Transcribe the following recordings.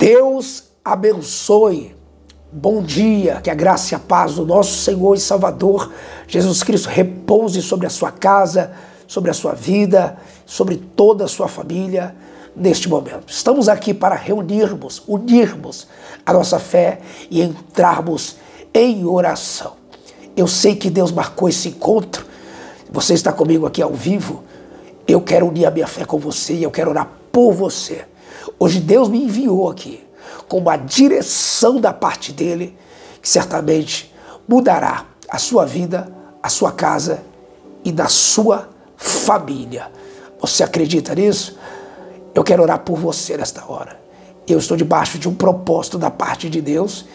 Deus abençoe. Bom dia, que a graça e a paz do nosso Senhor e Salvador Jesus Cristo repouse sobre a sua casa, sobre a sua vida, sobre toda a sua família neste momento. Estamos aqui para unirmos a nossa fé e entrarmos em oração. Eu sei que Deus marcou esse encontro. Você está comigo aqui ao vivo. Eu quero unir a minha fé com você e eu quero orar por você. Hoje Deus me enviou aqui com uma direção da parte dele que certamente mudará a sua vida, a sua casa e da sua família. Você acredita nisso? Eu quero orar por você nesta hora. Eu estou debaixo de um propósito da parte de Deus.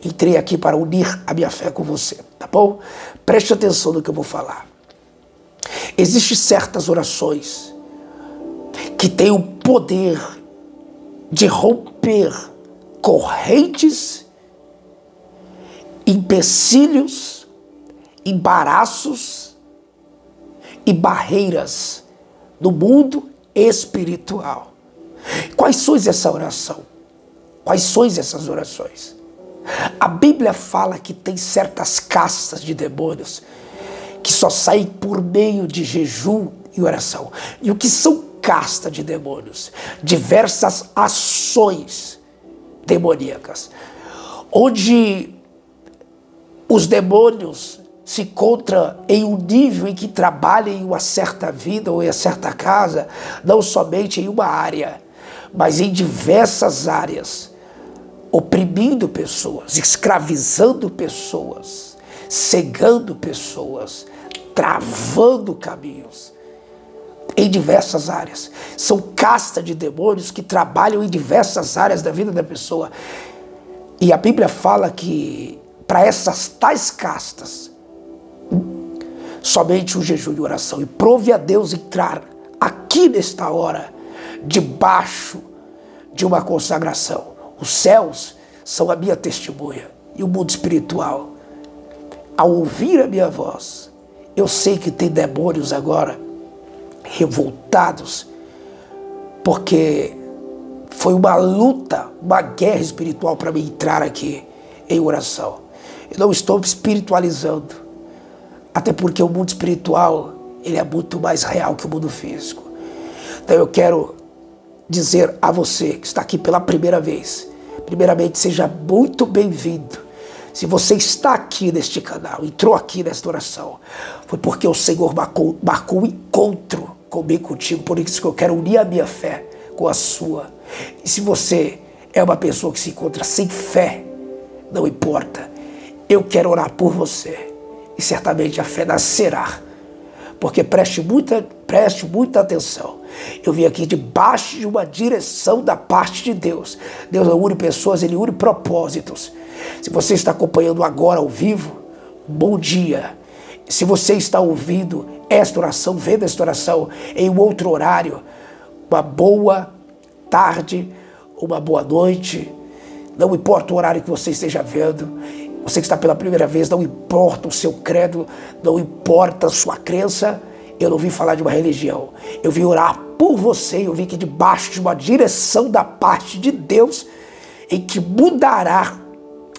Entrei aqui para unir a minha fé com você, tá bom? Preste atenção no que eu vou falar. Existem certas orações que têm o poder de romper correntes, empecilhos, embaraços e barreiras do mundo espiritual. Quais são essa oração? Quais são essas orações? A Bíblia fala que tem certas castas de demônios que só saem por meio de jejum e oração. E o que são castas de demônios? Diversas ações demoníacas, onde os demônios se encontram em um nível em que trabalham em uma certa vida ou em uma certa casa, não somente em uma área, mas em diversas áreas, oprimindo pessoas, escravizando pessoas, cegando pessoas, travando caminhos em diversas áreas. São castas de demônios que trabalham em diversas áreas da vida da pessoa. E a Bíblia fala que para essas tais castas, somente o jejum e oração. E prove a Deus entrar aqui nesta hora, debaixo de uma consagração. Os céus são a minha testemunha e o mundo espiritual. Ao ouvir a minha voz, eu sei que tem demônios agora revoltados, porque foi uma luta, uma guerra espiritual para mim entrar aqui em oração. Eu não estou espiritualizando, até porque o mundo espiritual ele é muito mais real que o mundo físico. Então eu quero dizer a você que está aqui pela primeira vez, primeiramente seja muito bem-vindo. Se você está aqui neste canal, entrou aqui nesta oração, foi porque o Senhor marcou um encontro comigo, contigo, por isso que eu quero unir a minha fé com a sua. E se você é uma pessoa que se encontra sem fé, não importa, eu quero orar por você e certamente a fé nascerá. Porque preste muita atenção. Eu vim aqui debaixo de uma direção da parte de Deus. Deus não une pessoas, Ele une propósitos. Se você está acompanhando agora ao vivo, bom dia. Se você está ouvindo esta oração, vendo esta oração em um outro horário, uma boa tarde, uma boa noite, não importa o horário que você esteja vendo, você que está pela primeira vez, não importa o seu credo, não importa a sua crença, eu não vim falar de uma religião, eu vim orar por você, eu vim aqui debaixo de uma direção da parte de Deus em que mudará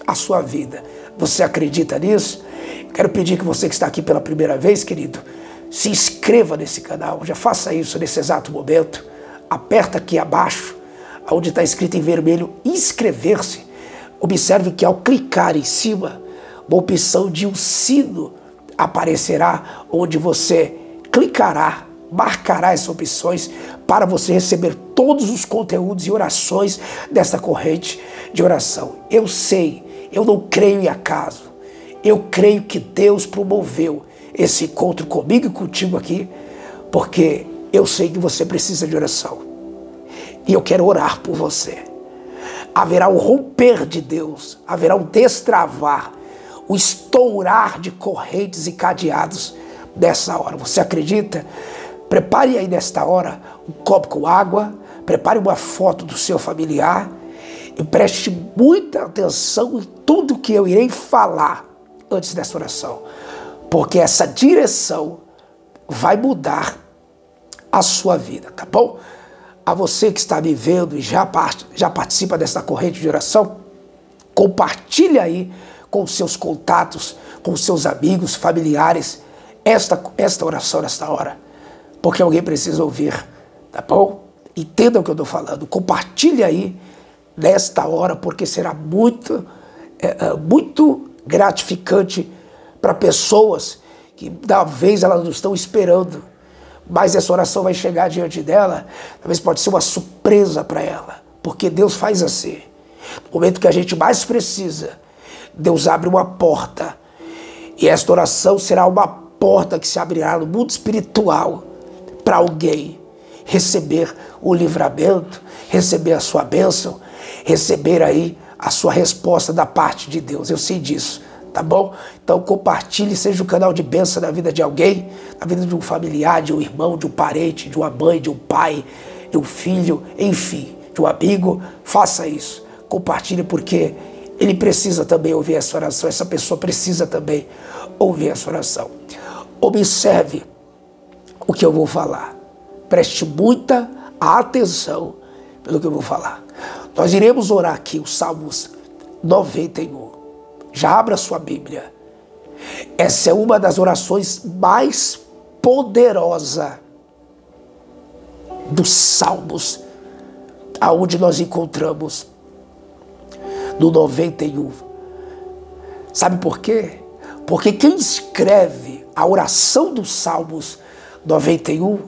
a sua vida. Você acredita nisso? Quero pedir que você que está aqui pela primeira vez, querido, se inscreva nesse canal, já faça isso nesse exato momento, aperta aqui abaixo, onde está escrito em vermelho, inscrever-se. Observe que ao clicar em cima, uma opção de um sino aparecerá, onde você clicará, marcará essas opções para você receber todos os conteúdos e orações dessa corrente de oração. Eu sei, eu não creio em acaso, eu creio que Deus promoveu esse encontro comigo e contigo aqui, porque eu sei que você precisa de oração. E eu quero orar por você. Haverá um romper de Deus, haverá um destravar, um estourar de correntes e cadeados nessa hora. Você acredita? Prepare aí nesta hora um copo com água, prepare uma foto do seu familiar e preste muita atenção em tudo que eu irei falar antes dessa oração, porque essa direção vai mudar a sua vida, tá bom? a você que está me vendo e já participa dessa corrente de oração, compartilhe aí com os seus contatos, com os seus amigos, familiares, esta oração nesta hora. Porque alguém precisa ouvir, tá bom? Entenda o que eu estou falando. Compartilhe aí nesta hora, porque será muito gratificante para pessoas que talvez elas não estão esperando, mas essa oração vai chegar diante dela, talvez pode ser uma surpresa para ela, porque Deus faz assim. No momento que a gente mais precisa, Deus abre uma porta, e esta oração será uma porta que se abrirá no mundo espiritual para alguém receber o livramento, receber a sua bênção, receber aí a sua resposta da parte de Deus. Eu sei disso, tá bom? Então compartilhe, seja um canal de bênção na vida de alguém, na vida de um familiar, de um irmão, de um parente, de uma mãe, de um pai, de um filho, enfim, de um amigo. Faça isso. Compartilhe, porque ele precisa também ouvir essa oração, essa pessoa precisa também ouvir essa oração. Observe o que eu vou falar. Preste muita atenção pelo que eu vou falar. Nós iremos orar aqui os Salmos 91. Já abra sua Bíblia. Essa é uma das orações mais poderosas dos Salmos, aonde nós encontramos no 91. Sabe por quê? Porque quem escreve a oração dos Salmos 91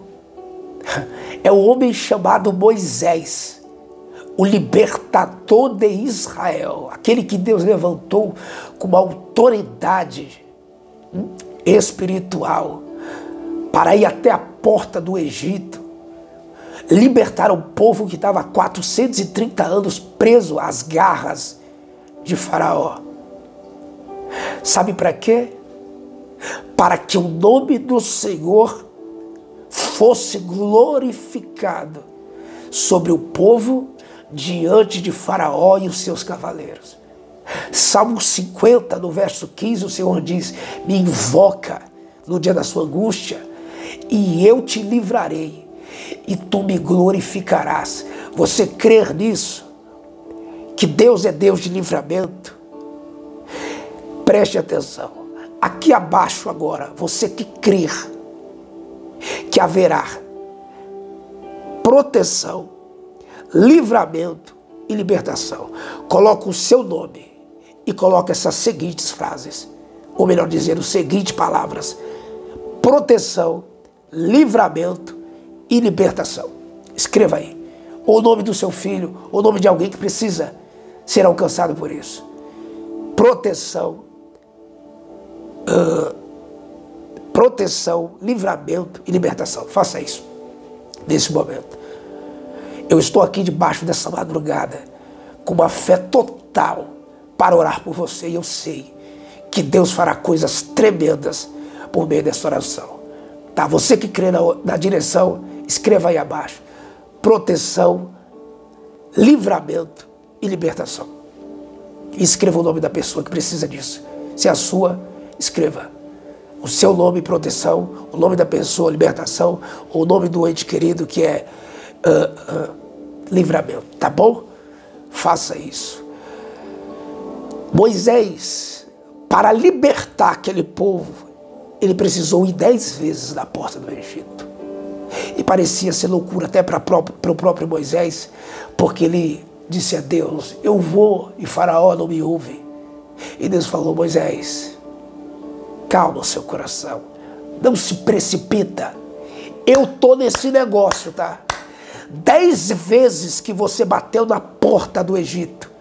é um homem chamado Moisés, o libertador de Israel, aquele que Deus levantou com uma autoridade espiritual para ir até a porta do Egito, libertar o povo que estava há 430 anos preso às garras de Faraó. Sabe para quê? Para que o nome do Senhor fosse glorificado sobre o povo diante de Faraó e os seus cavaleiros. Salmo 50, no verso 15, o Senhor diz: me invoca no dia da sua angústia e eu te livrarei e tu me glorificarás. Você crer nisso? Que Deus é Deus de livramento? Preste atenção. Aqui abaixo agora, você que crer que haverá proteção, livramento e libertação, coloca o seu nome e coloca essas seguintes frases, ou melhor dizendo, as seguintes palavras: proteção, livramento e libertação. Escreva aí, ou o nome do seu filho, ou o nome de alguém que precisa ser alcançado por isso. Proteção, livramento e libertação. Faça isso nesse momento. Eu estou aqui debaixo dessa madrugada com uma fé total para orar por você, e eu sei que Deus fará coisas tremendas por meio dessa oração. Tá? Você que crê na direção, escreva aí abaixo: proteção, livramento e libertação. E escreva o nome da pessoa que precisa disso. Se é a sua, escreva o seu nome, proteção, o nome da pessoa, libertação, ou o nome do ente querido, que é livramento, tá bom? Faça isso. Moisés, para libertar aquele povo, ele precisou ir 10 vezes na porta do Egito. E parecia ser loucura até para o próprio Moisés, porque ele disse a Deus: eu vou, e Faraó não me ouve. E Deus falou: Moisés, calma o seu coração, não se precipita, eu estou nesse negócio, tá? 10 vezes que você bateu na porta do Egito,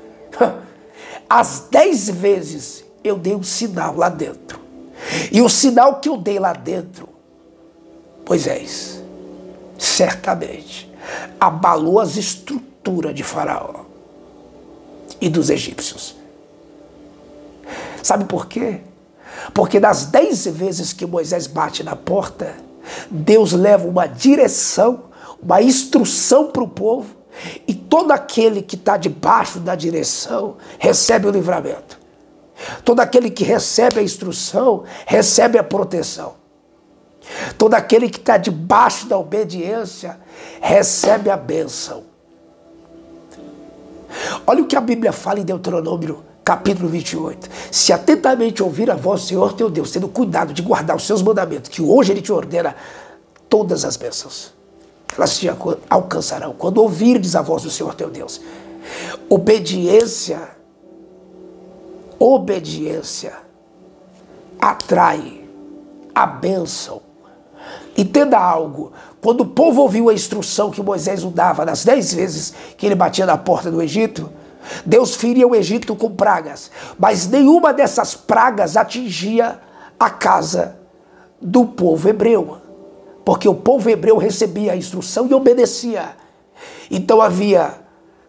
as 10 vezes eu dei um sinal lá dentro. E o sinal que eu dei lá dentro, Moisés, certamente abalou as estruturas de Faraó e dos egípcios. Sabe por quê? Porque das 10 vezes que Moisés bate na porta, Deus leva uma direção, uma instrução para o povo, e todo aquele que está debaixo da direção recebe o livramento. Todo aquele que recebe a instrução recebe a proteção. Todo aquele que está debaixo da obediência recebe a bênção. Olha o que a Bíblia fala em Deuteronômio, capítulo 28. Se atentamente ouvir a voz do Senhor teu Deus, tendo cuidado de guardar os seus mandamentos, que hoje Ele te ordena, todas as bênçãos, elas te alcançarão. Quando ouvirdes a voz do Senhor teu Deus. Obediência atrai a bênção. Entenda algo. Quando o povo ouviu a instrução que Moisés o dava nas 10 vezes que ele batia na porta do Egito, Deus feria o Egito com pragas, mas nenhuma dessas pragas atingia a casa do povo hebreu, porque o povo hebreu recebia a instrução e obedecia. Então havia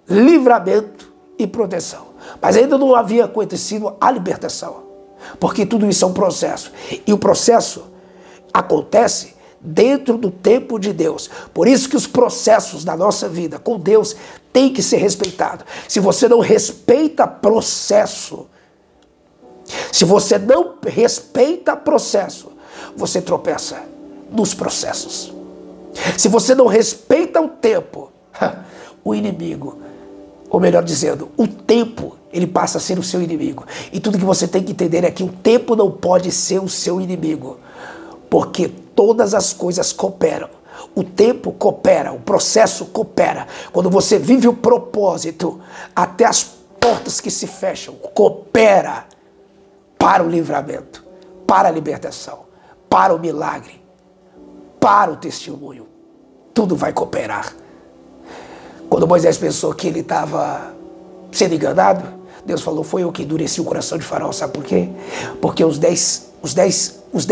livramento e proteção, mas ainda não havia acontecido a libertação, porque tudo isso é um processo, e o processo acontece dentro do tempo de Deus. Por isso que os processos da nossa vida com Deus têm que ser respeitados. Se você não respeita processo, se você não respeita processo, você tropeça nos processos. Se você não respeita o tempo, o inimigo, ou melhor dizendo, o tempo, ele passa a ser o seu inimigo. E tudo que você tem que entender é que o tempo não pode ser o seu inimigo, porque todas as coisas cooperam. O tempo coopera, o processo coopera. Quando você vive o propósito, até as portas que se fecham, coopera para o livramento, para a libertação, para o milagre, para o testemunho. Tudo vai cooperar. Quando Moisés pensou que ele estava sendo enganado, Deus falou, foi eu que endureci o coração de Faraó. Sabe por quê? Porque os 10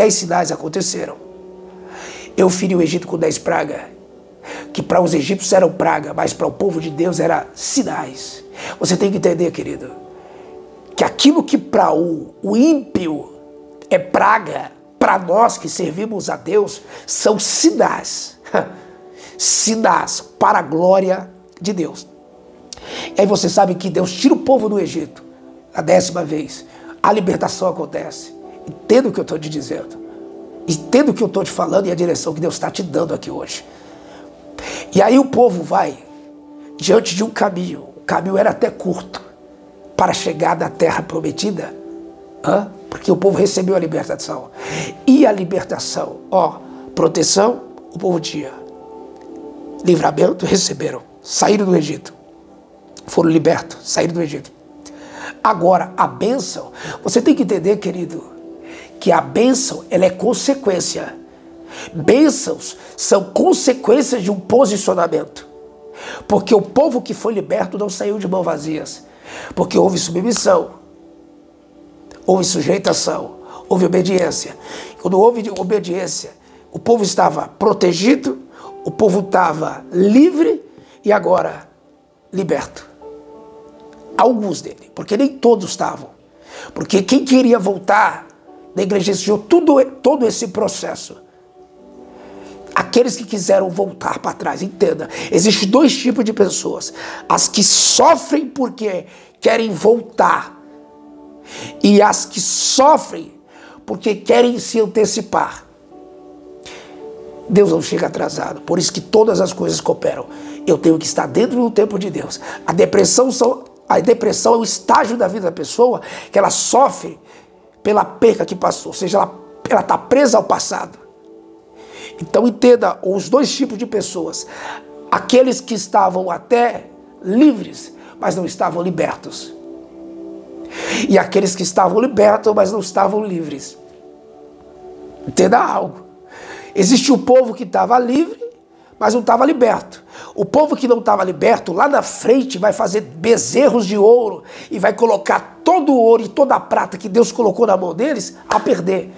sinais aconteceram. Eu feri o Egito com 10 pragas, que para os egípcios eram praga, mas para o povo de Deus eram sinais. Você tem que entender, querido, que aquilo que para o ímpio é praga, para nós que servimos a Deus, são sinais. Sinais para a glória de Deus. E aí você sabe que Deus tira o povo do Egito, a 10ª vez. A libertação acontece. Entenda o que eu estou te dizendo. Entenda o que eu estou te falando e a direção que Deus está te dando aqui hoje. E aí o povo vai diante de um caminho. O caminho era até curto para chegar na terra prometida. Porque o povo recebeu a libertação. E a libertação, proteção, o povo tinha. Livramento, receberam. Saíram do Egito. Foram libertos, saíram do Egito. Agora, a bênção, você tem que entender, querido, que a bênção, ela é consequência. Bênçãos são consequências de um posicionamento. Porque o povo que foi liberto não saiu de mãos vazias. Porque houve submissão, houve sujeitação, houve obediência. Quando houve obediência, o povo estava protegido, o povo estava livre e agora liberto. Alguns dele, porque nem todos estavam. Porque quem queria voltar negligenciou todo esse processo. Aqueles que quiseram voltar para trás, entenda, existem 2 tipos de pessoas. As que sofrem porque querem voltar e as que sofrem porque querem se antecipar. Deus não chega atrasado, por isso que todas as coisas cooperam. Eu tenho que estar dentro do tempo de Deus. A depressão é o estágio da vida da pessoa que ela sofre pela perca que passou, ou seja, ela está presa ao passado. Então entenda os 2 tipos de pessoas. Aqueles que estavam até livres, mas não estavam libertos. E aqueles que estavam libertos, mas não estavam livres. Entenda algo. Existe o povo que estava livre, mas não estava liberto. O povo que não estava liberto, lá na frente, vai fazer bezerros de ouro e vai colocar todo o ouro e toda a prata que Deus colocou na mão deles a perder,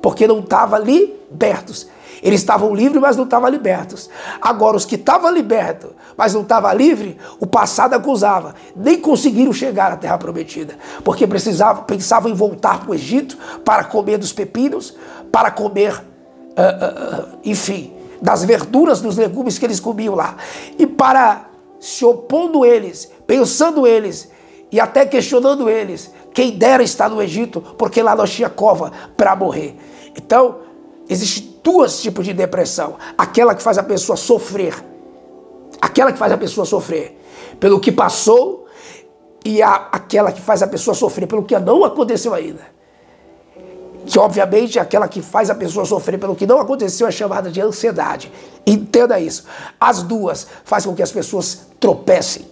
porque não estavam libertos. Eles estavam livres, mas não estavam libertos. Agora, os que estavam libertos, mas não estavam livres, o passado acusava. Nem conseguiram chegar à terra prometida, porque pensavam em voltar para o Egito para comer dos pepinos, para comer, enfim, das verduras, dos legumes que eles comiam lá. E para se opondo eles, pensando eles e até questionando eles, quem dera estar no Egito, porque lá nós tinha cova para morrer. Então, existem duas tipos de depressão. Aquela que faz a pessoa sofrer. Aquela que faz a pessoa sofrer pelo que passou e aquela que faz a pessoa sofrer pelo que não aconteceu ainda. Que obviamente aquela que faz a pessoa sofrer pelo que não aconteceu é chamada de ansiedade. Entenda isso. As duas fazem com que as pessoas tropecem.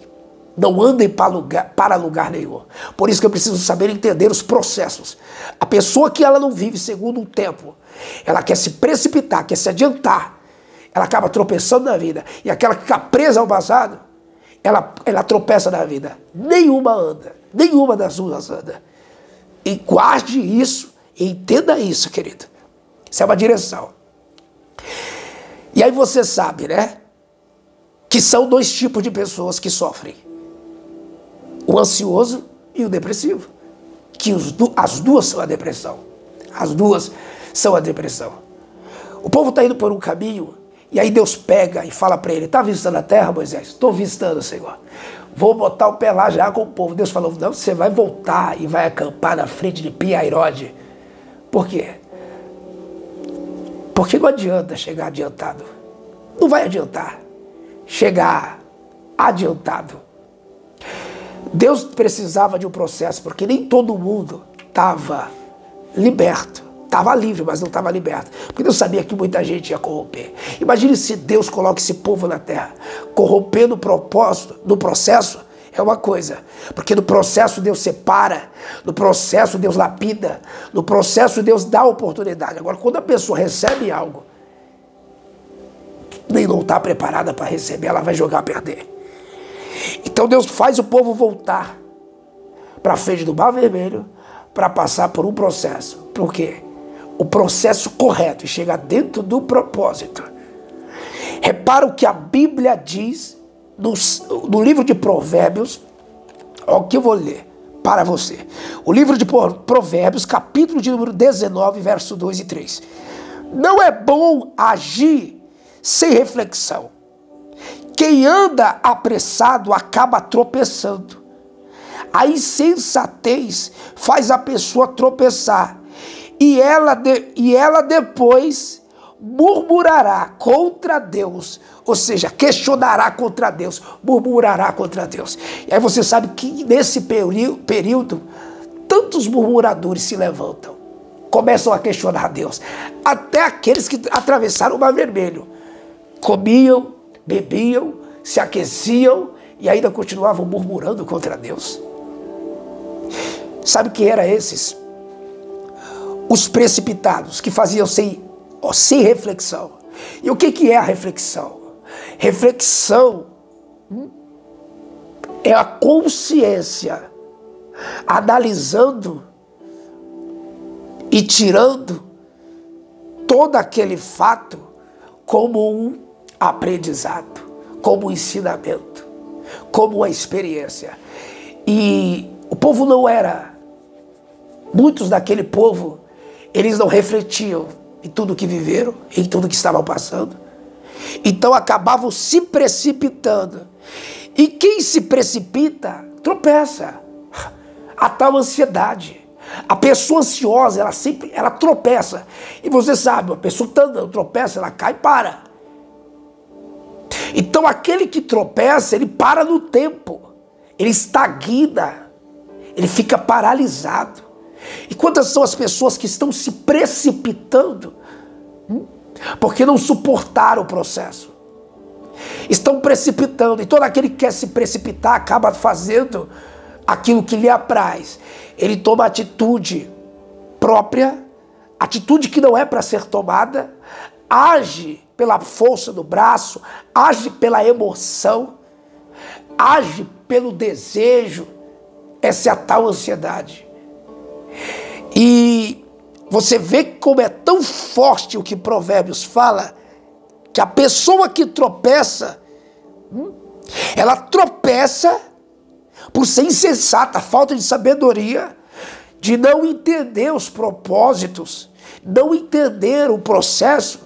Não andem para lugar nenhum. Por isso que eu preciso saber entender os processos. A pessoa que ela não vive segundo um tempo, ela quer se precipitar, quer se adiantar, ela acaba tropeçando na vida. E aquela que fica presa ao passado, ela tropeça na vida. Nenhuma anda. Nenhuma das duas anda. E guarde isso, e entenda isso, querido. Isso é uma direção. E aí você sabe, né? Que são dois tipos de pessoas que sofrem. O ansioso e o depressivo. Que as duas são a depressão. As duas são a depressão. O povo está indo por um caminho, e aí Deus pega e fala para ele: está visitando a terra, Moisés? Estou visitando, Senhor. Vou botar o pé lá já com o povo. Deus falou: não, você vai voltar e vai acampar na frente de Pi-Hairode. Por quê? Porque não adianta chegar adiantado. Não vai adiantar chegar adiantado. Deus precisava de um processo, porque nem todo mundo estava liberto. Estava livre, mas não estava liberto. Porque Deus sabia que muita gente ia corromper. Imagine se Deus coloca esse povo na terra. Corromper no propósito, no processo, é uma coisa. Porque no processo Deus separa, no processo Deus lapida, no processo Deus dá oportunidade. Agora, quando a pessoa recebe algo, nem não está preparada para receber, ela vai jogar a perder. Então Deus faz o povo voltar para a frente do Mar Vermelho para passar por um processo. Por quê? O processo correto e chegar dentro do propósito. Repara o que a Bíblia diz no livro de Provérbios. Olha o que eu vou ler para você. O livro de Provérbios, capítulo de número 19, verso 2 e 3. Não é bom agir sem reflexão. Quem anda apressado acaba tropeçando. A insensatez faz a pessoa tropeçar. E ela depois murmurará contra Deus. Ou seja, questionará contra Deus. Murmurará contra Deus. E aí você sabe que nesse período, tantos murmuradores se levantam. Começam a questionar Deus. Até aqueles que atravessaram o Mar Vermelho. Comiam, bebiam, se aqueciam e ainda continuavam murmurando contra Deus. Sabe quem eram esses? Os precipitados, que faziam sem reflexão. E o que é a reflexão? Reflexão é a consciência analisando e tirando todo aquele fato como um aprendizado, como um ensinamento, como uma experiência. E o povo não era, muitos daquele povo, eles não refletiam em tudo que viveram, em tudo que estavam passando. Então acabavam se precipitando. E quem se precipita, tropeça. A tal ansiedade. A pessoa ansiosa, ela tropeça. E você sabe, a pessoa está andando, tropeça, ela cai e para. Então aquele que tropeça, ele para no tempo. Ele estagna. Ele fica paralisado. E quantas são as pessoas que estão se precipitando? Porque não suportaram o processo. Estão precipitando. E todo aquele que quer se precipitar acaba fazendo aquilo que lhe apraz. Ele toma atitude própria, atitude que não é para ser tomada, age pela força do braço, age pela emoção, age pelo desejo. Essa é a tal ansiedade. E você vê como é tão forte o que Provérbios fala, que a pessoa que tropeça, ela tropeça por ser insensata, falta de sabedoria, de não entender os propósitos, não entender o processo,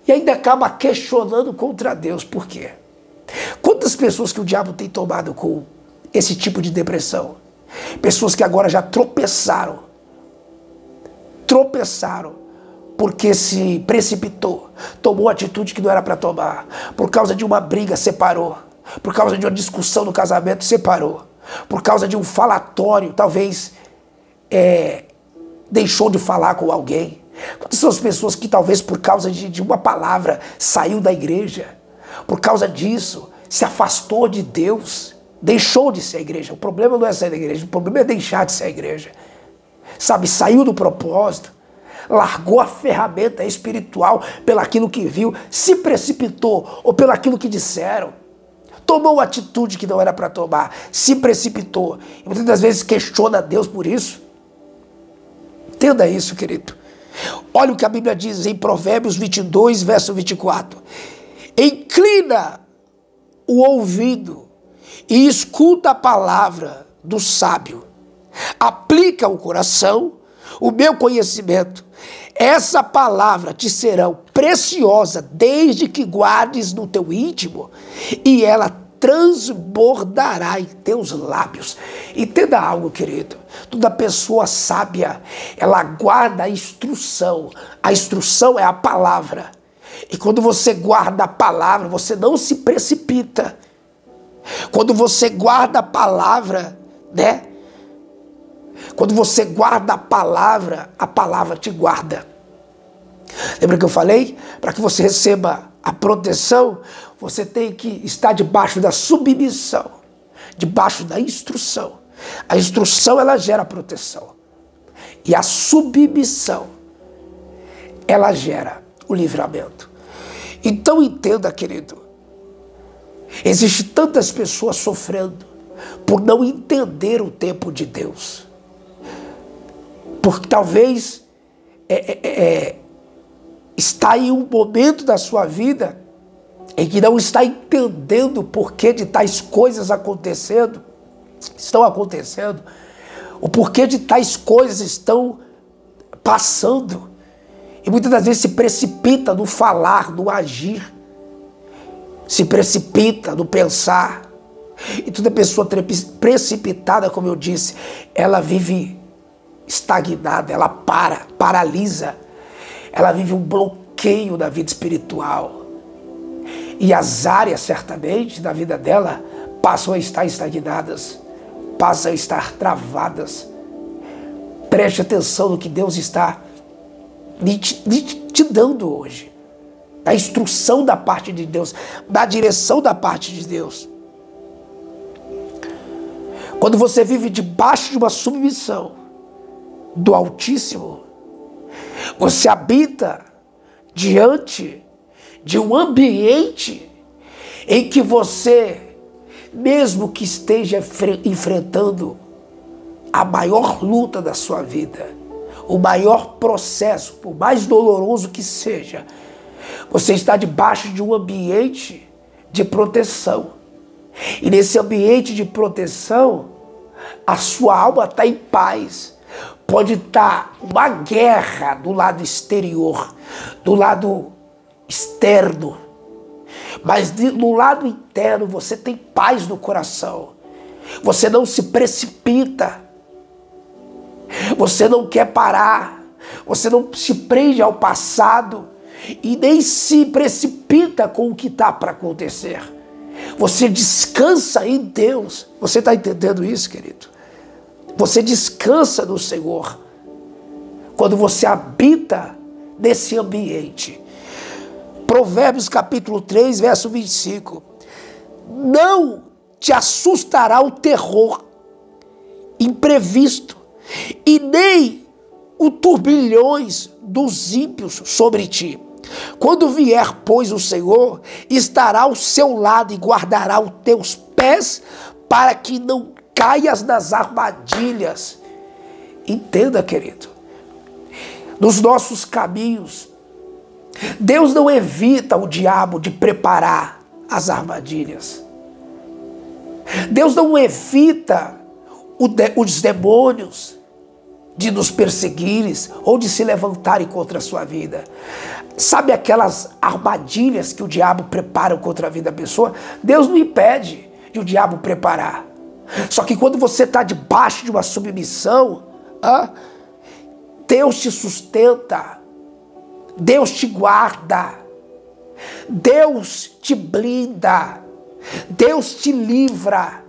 e ainda acaba questionando contra Deus. Por quê? Quantas pessoas que o diabo tem tomado com esse tipo de depressão? Pessoas que agora já tropeçaram porque se precipitou, tomou atitude que não era para tomar, por causa de uma briga separou, por causa de uma discussão no casamento separou, por causa de um falatório, talvez deixou de falar com alguém. Quantas são as pessoas que talvez por causa de uma palavra saiu da igreja, por causa disso se afastou de Deus, deixou de ser a igreja. O problema não é sair da igreja, o problema é deixar de ser a igreja. Sabe, saiu do propósito, largou a ferramenta espiritual pelaquilo que viu, se precipitou ou pelaquilo que disseram, tomou uma atitude que não era para tomar, se precipitou. E muitas das vezes questiona Deus por isso. Entenda isso, querido. Olha o que a Bíblia diz em Provérbios 22, verso 24. Inclina o ouvido e escuta a palavra do sábio. Aplica o coração, o meu conhecimento. Essa palavra te será preciosa desde que guardes no teu íntimo e ela transbordará em teus lábios. Entenda algo, querido. Toda pessoa sábia, ela guarda a instrução. A instrução é a palavra. E quando você guarda a palavra, você não se precipita. Quando você guarda a palavra, né? Quando você guarda a palavra te guarda. Lembra que eu falei? Para que você receba a proteção, você tem que estar debaixo da submissão, debaixo da instrução. A instrução, ela gera proteção. E a submissão, ela gera o livramento. Então entenda, querido, existem tantas pessoas sofrendo por não entender o tempo de Deus. Porque talvez está em um momento da sua vida em que não está entendendo o porquê de tais coisas estão acontecendo, o porquê de tais coisas estão passando. E muitas das vezes se precipita no falar, no agir, se precipita no pensar. E toda pessoa precipitada, como eu disse, ela vive estagnada, ela paralisa, ela vive um bloqueio da vida espiritual. E as áreas, certamente, da vida dela passam a estar estagnadas, passam a estar travadas. Preste atenção no que Deus está te dando hoje. Da instrução da parte de Deus, da direção da parte de Deus. Quando você vive debaixo de uma submissão do Altíssimo, você habita diante de um ambiente em que você, mesmo que esteja enfrentando a maior luta da sua vida, o maior processo, por mais doloroso que seja, você está debaixo de um ambiente de proteção. E nesse ambiente de proteção, a sua alma está em paz. Pode estar uma guerra do lado exterior, do lado externo, mas no lado interno você tem paz no coração. Você não se precipita, você não quer parar, você não se prende ao passado e nem se precipita com o que está para acontecer. Você descansa em Deus. Você está entendendo isso, querido? Você descansa no Senhor quando você habita nesse ambiente. Provérbios capítulo 3, verso 25. Não te assustará o terror imprevisto e nem o turbilhões dos ímpios sobre ti. Quando vier, pois, o Senhor, estará ao seu lado e guardará os teus pés para que não caias nas armadilhas. Entenda, querido, nos nossos caminhos, Deus não evita o diabo de preparar as armadilhas. Deus não evita os demônios de nos perseguirem ou de se levantarem contra a sua vida. Sabe aquelas armadilhas que o diabo prepara contra a vida da pessoa? Deus não impede de o diabo preparar. Só que quando você está debaixo de uma submissão, Deus te sustenta Deus te guarda, Deus te blinda, Deus te livra.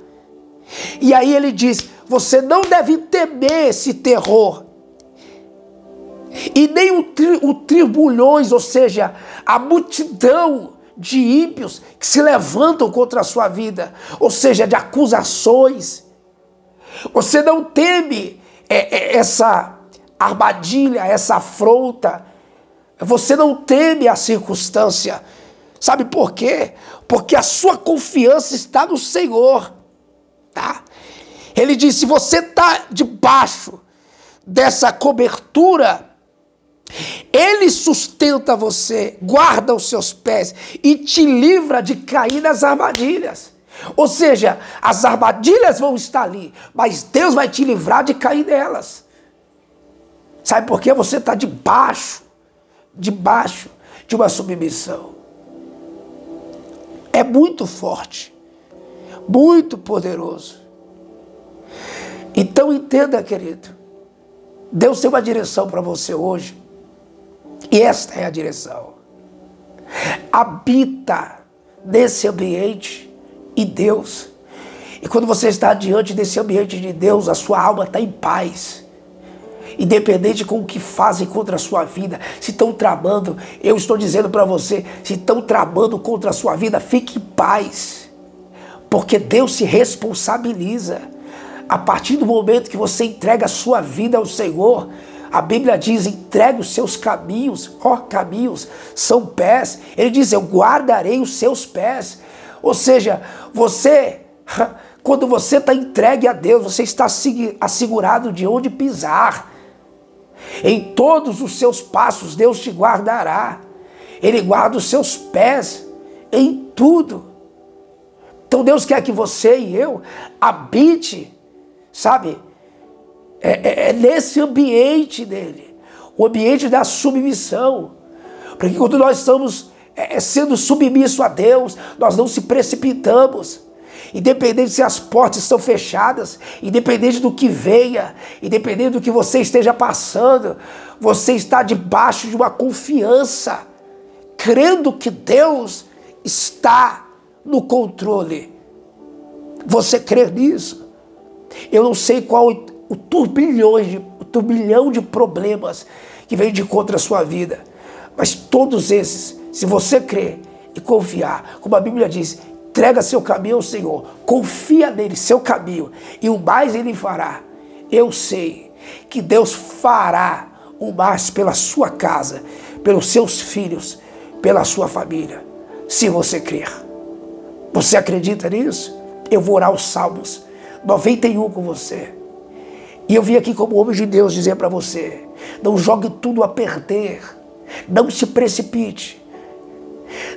E aí ele diz, você não deve temer esse terror, e nem o tribulhões, ou seja, a multidão de ímpios que se levantam contra a sua vida, ou seja, de acusações. Você não teme essa armadilha, essa afronta. Você não teme a circunstância. Sabe por quê? Porque a sua confiança está no Senhor. Tá? Ele diz, se você está debaixo dessa cobertura, Ele sustenta você, guarda os seus pés e te livra de cair nas armadilhas. Ou seja, as armadilhas vão estar ali, mas Deus vai te livrar de cair nelas. Sabe por quê? Você está debaixo de uma submissão. É muito forte, muito poderoso. Então entenda, querido, Deus tem uma direção para você hoje. E esta é a direção. Habita nesse ambiente e Deus. E quando você está diante desse ambiente de Deus, a sua alma está em paz. Independente com o que fazem contra a sua vida, se estão tramando, eu estou dizendo para você, se estão tramando contra a sua vida, fique em paz. Porque Deus se responsabiliza. A partir do momento que você entrega a sua vida ao Senhor, a Bíblia diz, entregue os seus caminhos, caminhos são pés. Ele diz, eu guardarei os seus pés. Ou seja, quando você está entregue a Deus, você está assegurado de onde pisar. Em todos os seus passos, Deus te guardará. Ele guarda os seus pés em tudo. Então Deus quer que você e eu habite, sabe, nesse ambiente dele, o ambiente da submissão. Porque quando nós estamos sendo submissos a Deus, nós não se precipitamos. Independente se as portas estão fechadas, independente do que venha, independente do que você esteja passando, você está debaixo de uma confiança, crendo que Deus está no controle. Você crê nisso? Eu não sei qual o turbilhão de problemas que vem de contra a sua vida, mas todos esses, se você crer e confiar, como a Bíblia diz, entrega seu caminho ao Senhor, confia nele, seu caminho, e o mais ele fará. Eu sei que Deus fará o mais pela sua casa, pelos seus filhos, pela sua família, se você crer. Você acredita nisso? Eu vou orar os Salmos 91 com você. E eu vim aqui como homem de Deus dizer para você, não jogue tudo a perder, não se precipite,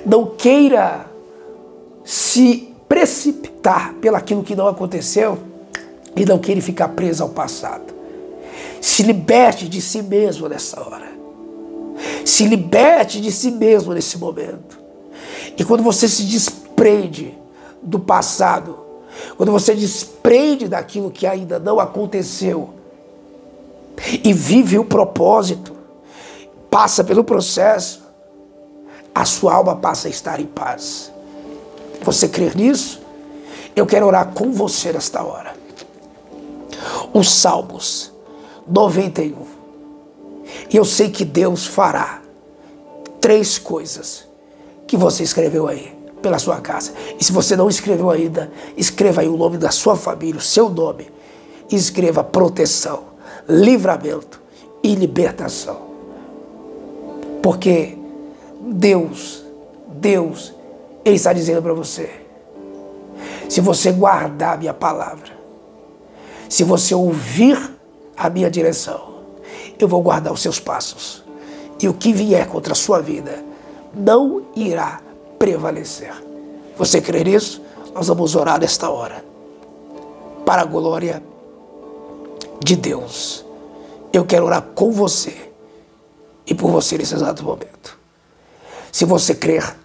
não queira se precipitar pelaquilo que não aconteceu e não queira ficar preso ao passado. Se liberte de si mesmo nessa hora. Se liberte de si mesmo nesse momento. E quando você se desprende do passado, quando você desprende daquilo que ainda não aconteceu e vive o propósito, passa pelo processo, a sua alma passa a estar em paz. Você crê nisso? Eu quero orar com você nesta hora. Os Salmos 91. E eu sei que Deus fará 3 coisas que você escreveu aí pela sua casa. E se você não escreveu ainda, escreva aí o nome da sua família, o seu nome. E escreva proteção, livramento e libertação. Porque Deus, Ele está dizendo para você, se você guardar a minha palavra, se você ouvir a minha direção, eu vou guardar os seus passos. E o que vier contra a sua vida não irá prevalecer. Você crê nisso? Nós vamos orar nesta hora, para a glória de Deus. Eu quero orar com você e por você nesse exato momento. Se você crer,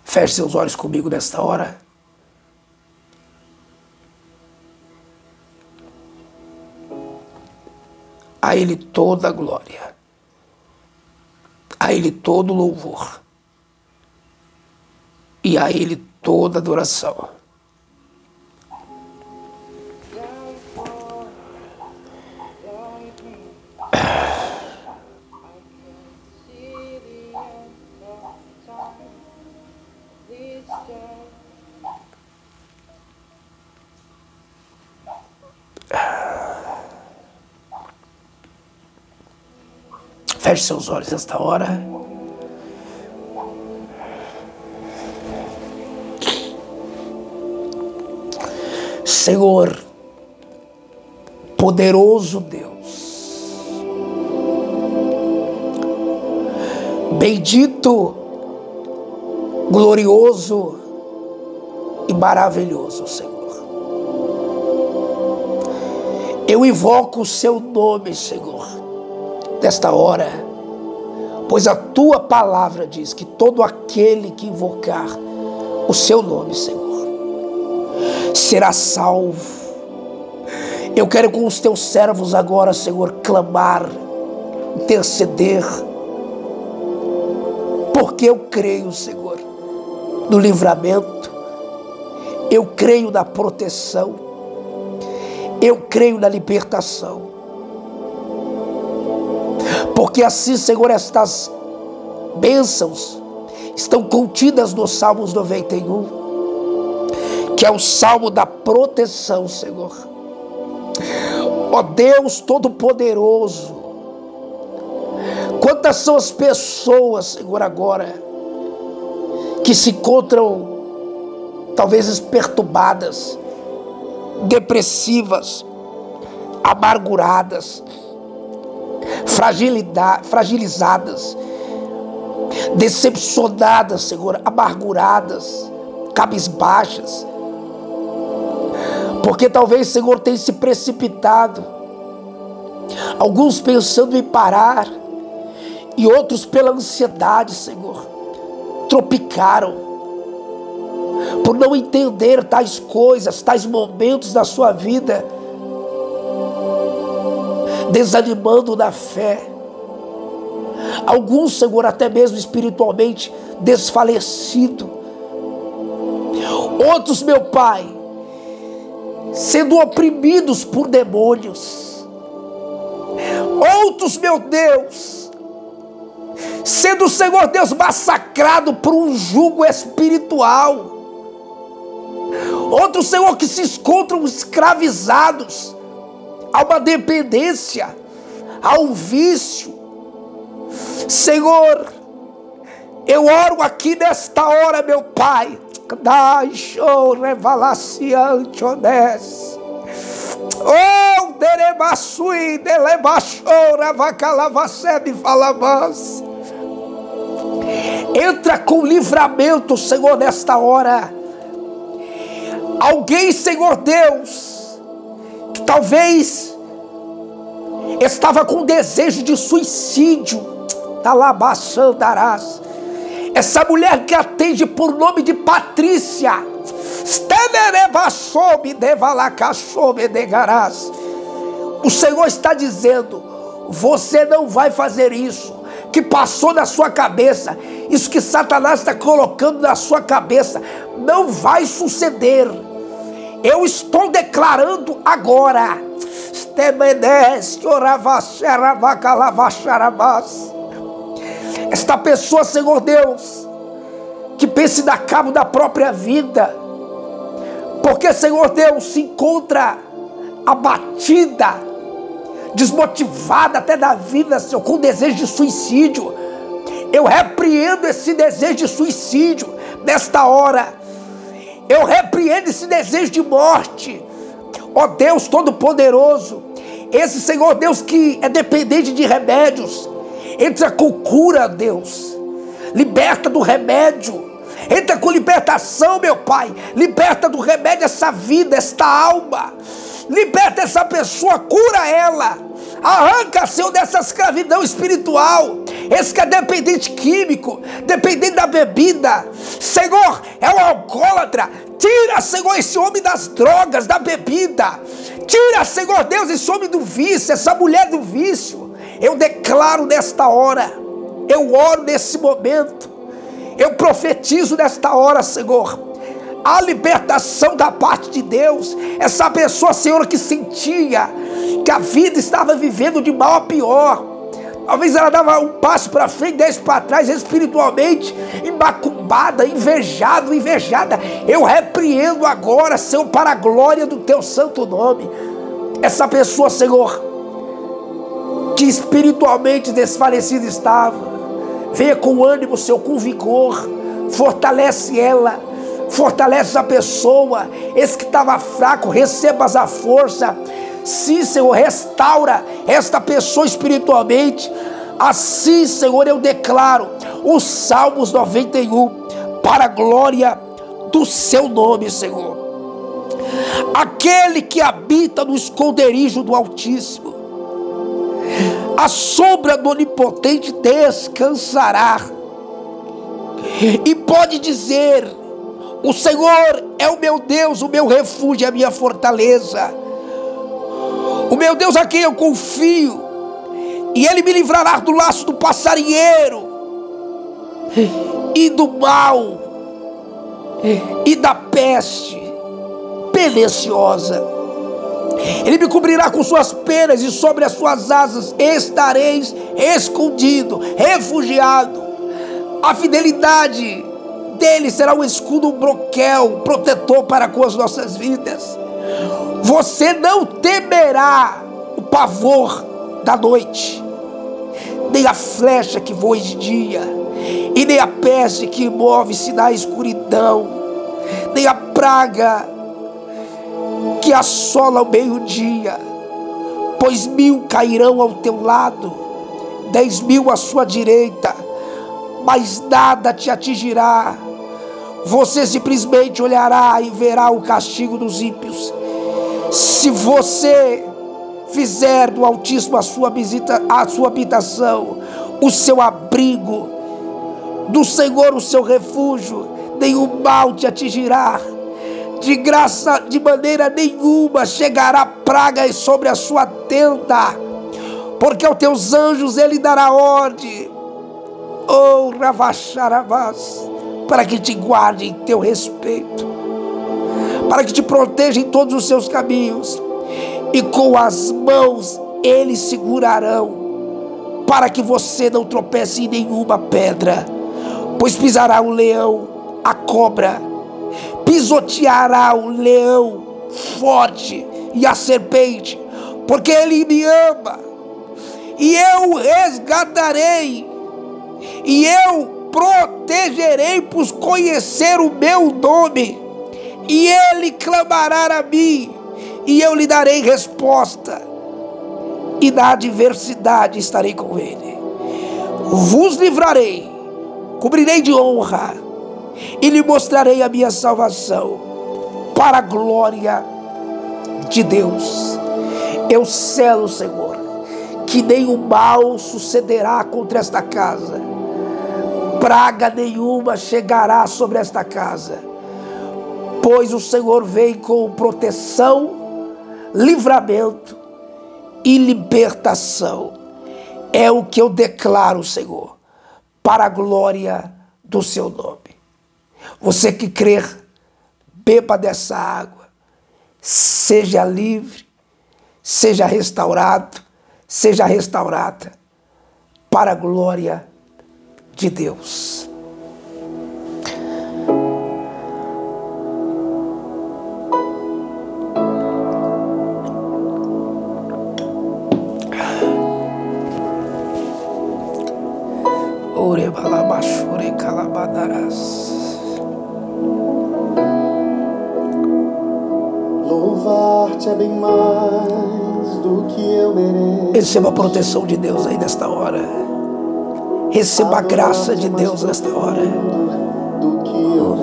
feche seus olhos comigo nesta hora. A Ele toda a glória. A Ele todo o louvor. E a Ele toda a adoração. Feche seus olhos nesta hora. Senhor, poderoso Deus, bendito, glorioso e maravilhoso, Senhor. Eu invoco o seu nome, Senhor, nesta hora, pois a tua palavra diz que todo aquele que invocar o seu nome, Senhor, será salvo. Eu quero com os teus servos agora, Senhor, clamar, interceder, porque eu creio, Senhor, no livramento, eu creio na proteção, eu creio na libertação. Porque assim, Senhor, estas bênçãos estão contidas no Salmos 91, que é o Salmo da proteção, Senhor. Ó Deus Todo-Poderoso, quantas são as pessoas, Senhor, agora, que se encontram talvez perturbadas, depressivas, amarguradas, fragilizadas, decepcionadas, Senhor, amarguradas, cabisbaixas, porque talvez, Senhor, tenha se precipitado, alguns pensando em parar, e outros pela ansiedade, Senhor, tropicaram, por não entender tais coisas, tais momentos da sua vida, desanimando na fé. Alguns, Senhor, até mesmo espiritualmente desfalecido. Outros, meu Pai, sendo oprimidos por demônios. Outros, meu Deus, sendo, Senhor Deus, massacrado por um jugo espiritual. Outros, Senhor, que se encontram escravizados a uma dependência, a um vício. Senhor, eu oro aqui nesta hora, meu Pai, entra com livramento, Senhor, nesta hora. Alguém, Senhor Deus, que talvez estava com desejo de suicídio, essa mulher que atende por nome de Patrícia, o Senhor está dizendo: você não vai fazer isso que passou na sua cabeça, isso que Satanás está colocando na sua cabeça, não vai suceder. Eu estou declarando agora, esta pessoa, Senhor Deus, que pensa em dar cabo da própria vida, porque, Senhor Deus, se encontra abatida, desmotivada até da vida, Senhor, com desejo de suicídio. Eu repreendo esse desejo de suicídio nesta hora. Eu repreendo esse desejo de morte. Ó Deus Todo-Poderoso, esse, Senhor Deus, que é dependente de remédios, entra com cura, Deus. Liberta do remédio. Entra com libertação, meu Pai. Liberta do remédio essa vida, esta alma. Liberta essa pessoa, cura ela. Arranca, Senhor, dessa escravidão espiritual. Esse que é dependente químico, dependente da bebida. Senhor, é um alcoólatra. Tira, Senhor, esse homem das drogas, da bebida. Tira, Senhor Deus, esse homem do vício, essa mulher do vício. Eu declaro nesta hora, eu oro nesse momento, eu profetizo nesta hora, Senhor, a libertação da parte de Deus. Essa pessoa, Senhor, que sentia que a vida estava vivendo de mal a pior. Talvez ela dava um passo para frente, 10 para trás, espiritualmente, embacumbada, invejada. Eu repreendo agora, Senhor, para a glória do teu santo nome. Essa pessoa, Senhor, que espiritualmente desfalecida estava, venha com ânimo, Senhor, com vigor, fortalece ela, fortalece a pessoa. Esse que estava fraco, recebas a força. Sim, Senhor, restaura esta pessoa espiritualmente. Assim, Senhor, eu declaro os Salmos 91 para a glória do seu nome, Senhor. Aquele que habita no esconderijo do Altíssimo, a sombra do Onipotente descansará. E pode dizer: o Senhor é o meu Deus, o meu refúgio, a minha fortaleza, o meu Deus a quem eu confio, e Ele me livrará do laço do passarinheiro, e do mal, e da peste perniciosa. Ele me cobrirá com suas penas, e sobre as suas asas estareis escondido, refugiado. A fidelidade dele será um escudo, um broquel, protetor para com as nossas vidas. Você não temerá o pavor da noite, nem a flecha que voa de dia, e nem a peste que move-se na escuridão, nem a praga que assola ao meio-dia. Pois 1000 cairão ao teu lado, 10.000 à sua direita, mas nada te atingirá. Você simplesmente olhará e verá o castigo dos ímpios. Se você fizer do Altíssimo a sua habitação, o seu abrigo, do Senhor o seu refúgio, nenhum mal te atingirá. De graça, de maneira nenhuma chegará praga sobre a sua tenda, porque aos teus anjos Ele dará ordem, Ravacharabás, para que te guarde em teu respeito, para que te proteja em todos os seus caminhos, e com as mãos eles segurarão, para que você não tropece em nenhuma pedra. Pois pisará o leão, a cobra, pisoteará o leão forte e a serpente, porque Ele me ama, e eu resgatarei, e eu protegerei, por conhecer o meu nome, e Ele clamará a mim, e eu lhe darei resposta, e na adversidade estarei com Ele. Vos livrarei, cobrirei de honra, e lhe mostrarei a minha salvação, para a glória de Deus. Eu selo, Senhor, que nenhum mal sucederá contra esta casa, praga nenhuma chegará sobre esta casa, pois o Senhor vem com proteção, livramento e libertação. É o que eu declaro, Senhor, para a glória do seu nome. Você que crer, beba dessa água, seja livre, seja restaurado, seja restaurada, para a glória de Deus. Orebalabashure calabadarás. Louvar-te é bem mais do que eu mereço. Receba a proteção de Deus aí nesta hora. Receba a graça de Deus nesta hora. Do que eu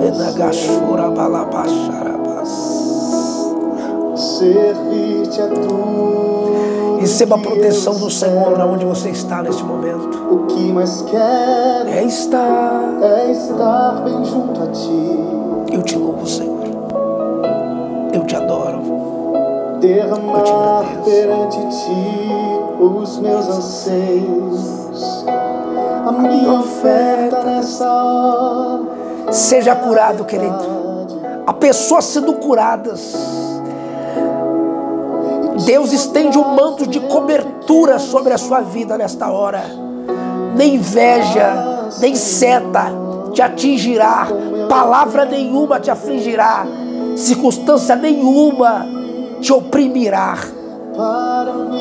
servir-te é tudo. Receba a proteção do Senhor onde você está neste momento. O que mais quero É estar bem junto a ti. Eu te louvo, Senhor. Eu te adoro. derramar perante ti os meus anseios, a minha oferta nessa hora. Seja curado, querido. Há pessoas sendo curadas. Deus estende um manto de cobertura sobre a sua vida nesta hora. Nem inveja, nem seta te atingirá, palavra nenhuma te afligirá, circunstância nenhuma te oprimirá.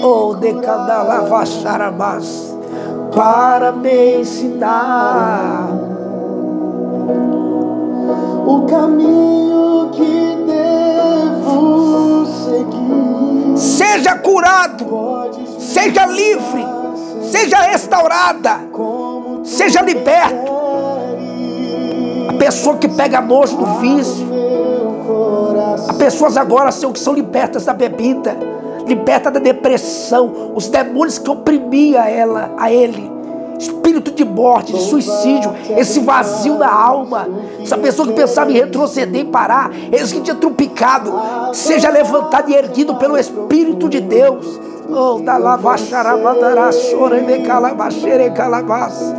Oh, decadalavacharabás, para me ensinar o caminho que devo seguir. Seja curado, seja livre, seja restaurada, seja liberto. A pessoa que pega nojo do vício, há pessoas agora que são libertas da bebida, libertas da depressão, os demônios que oprimiam a ele, espírito de morte, de suicídio, esse vazio na alma, essa pessoa que pensava em retroceder e parar, esse que tinha trupicado, seja levantado e erguido pelo Espírito de Deus. Oh, da lavacharabadara, choreme calabachere calabás.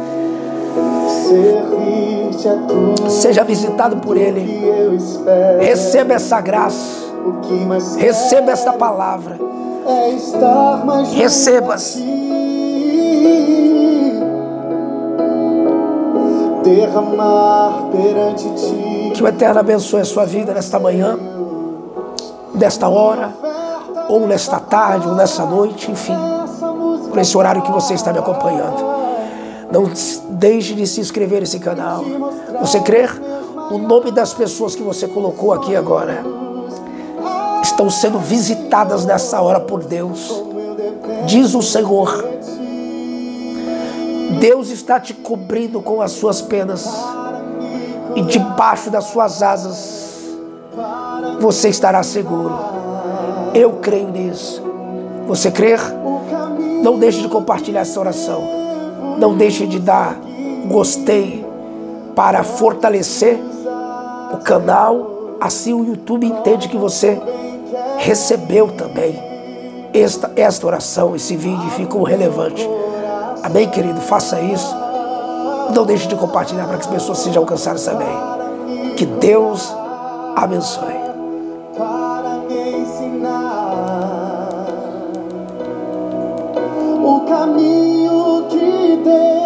Seja visitado por Ele. Receba essa graça. Receba esta palavra. Receba. Derramar perante ti. Que o Eterno abençoe a sua vida nesta manhã, nesta hora, ou nesta tarde, ou nessa noite, enfim, por esse horário que você está me acompanhando. Não deixe de se inscrever nesse canal. Você crer? O nome das pessoas que você colocou aqui agora estão sendo visitadas nessa hora por Deus. Diz o Senhor. Deus está te cobrindo com as suas penas, e debaixo das suas asas você estará seguro. Eu creio nisso. Você crer? Não deixe de compartilhar essa oração. Não deixe de dar gostei para fortalecer o canal. Assim o YouTube entende que você recebeu também esta oração, esse vídeo, e ficou relevante. Amém, querido? Faça isso. Não deixe de compartilhar para que as pessoas sejam alcançadas também. Que Deus abençoe. Para me ensinar o caminho que Deus